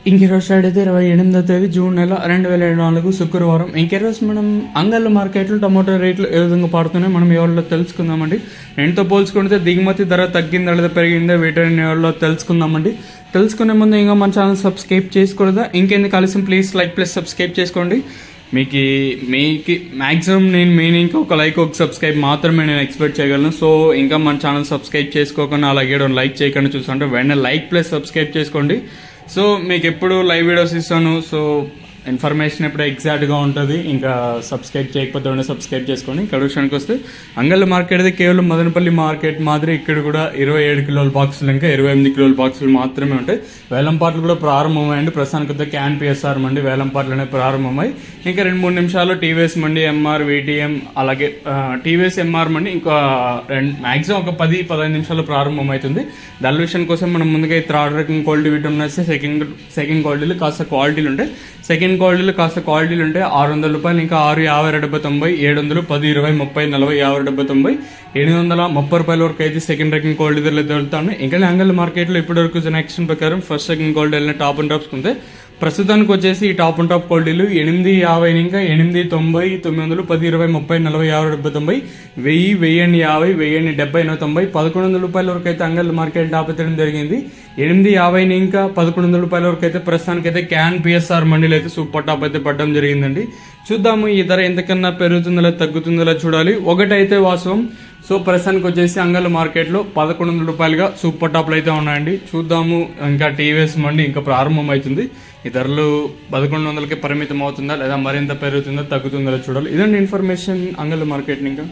ఇంకెరోజు start అయితే 28వ తేదీ June నెల 2024 శుక్రవారం. ఇంకెరోజు మనం అంగళ్ళ మార్కెట్లో టమాటో రేట్లు ఏ విధంగా పడుతున్నాయి మనం ఎవరిలో తెలుసుకుందామండి. రెండుతో పోల్చుకుంటే దిగుమతి ధర తగ్గిందా లేదా పెరిగిందా వీటిని ఎవరిలో తెలుసుకుందామండి. తెలుసుకునే ముందు ఇంకా మన ఛానల్ సబ్స్క్రైబ్ చేసుకోలేదా, ఇంకెందుకు కలిసి ప్లీజ్ లైక్ ప్లస్ సబ్స్క్రైబ్ చేసుకోండి. మీకు మ్యాక్సిమం నేను ఇంకొక లైక్ ఒక సబ్స్క్రైబ్ మాత్రమే నేను ఎక్స్పెక్ట్ చేయగలను. సో ఇంకా మన ఛానల్ సబ్స్క్రైబ్ చేసుకోకుండా అలాగే లైక్ చేయకుండా చూస్తుంటే వెంటనే లైక్ ప్లస్ సబ్స్క్రైబ్ చేసుకోండి. సో మీకు ఎప్పుడు లైవ్ వీడియోస్ ఇస్తాను, సో ఇన్ఫర్మేషన్ ఎప్పుడు ఎగ్జాక్ట్గా ఉంటుంది. ఇంకా సబ్స్క్రైబ్ చేయకపోతే ఉండే సబ్స్క్రైబ్ చేసుకోండి. ఇక్కడ విషయానికి వస్తే అంగళ్ళ మార్కెట్ అయితే కేవలం మదనపల్లి మార్కెట్ మాదిరి ఇక్కడ కూడా 27 కిలోల బాక్సులు ఇంకా 28 కిలోల బాక్సులు మాత్రమే ఉంటాయి. వేలంపాట్లు కూడా ప్రారంభమయ్యండి. ప్రస్తుతానికి వద్ద క్యాన్ పిఎస్ఆర్ మండి వేలంపాట్లు అనేవి ప్రారంభమై ఇంకా 2-3 నిమిషాల్లో టీవీఎస్ మండి ఎంఆర్ వీటీఎం అలాగే టీవీఎస్ ఎంఆర్ మండి ఇంకా మ్యాక్సిమం ఒక 10-15 నిమిషాల్లో ప్రారంభమవుతుంది. దాని విషయం కోసం మనం ముందుగా థర్డ్ రకం క్వాలిటీ వీటం వస్తే సెకండ్ క్వాలిటీలు కాస్త క్వాలిటీలు ఉంటాయి. సెకండ్ క్వాలిటీలు కాస్త క్వాలిటీలు ఉంటాయి. 600 రూపాయలు ఇంకా 6, 50, 70, 700, 10, 20, 30, 40, 50, 70, 730 రూపాయల వరకు అయితే సెకండ్ రకం క్వాలిటీ వెళ్తాను. ఇంకా అంగళ్ళ మార్కెట్లో ఇప్పటి వరకు జనరేషన్ ప్రకారం ఫస్ట్ సెకండ్ క్వాలిటీ వెళ్ళిన టాప్ అండ్ టాప్స్ ఉంటే ప్రస్తుతానికి వచ్చేసి ఈ టాప్ అండ్ టాప్ క్వాలిటీలు 850 ఇంకా 890, 900, 10, 20, 30, 40, 50, 70, 1000, 1050, 1070, 90, 1100 రూపాయల వరకు అయితే అంగళ్ళ మార్కెట్ టాప్ ఎత్తడం జరిగింది. 850 ఇంకా 1100 రూపాయల వరకు అయితే ప్రస్తుతానికి అయితే క్యాన్ పిఎస్ఆర్ మండీలు అయితే సూపర్ టాప్ అయితే పడడం జరిగిందండి. చూద్దాము ఈ ధర ఎంతకన్నా పెరుగుతుందో లేదా తగ్గుతుందో చూడాలి. ఒకటైతే వాస్తవం, సో ప్రస్తుతానికి వచ్చేసి అంగళ్ళ మార్కెట్లో 1100 రూపాయలుగా సూపర్ టాప్లు అయితే ఉన్నాయండి. చూద్దాము ఇంకా టీవీఎస్ మండి ఇంకా ప్రారంభం అవుతుంది. ఈ ధరలు 1100కే పరిమితం అవుతుందా లేదా మరింత పెరుగుతుందా తగ్గుతుందో చూడాలి. ఇదండి ఇన్ఫర్మేషన్ అంగళ్ళ మార్కెట్. ఇంకా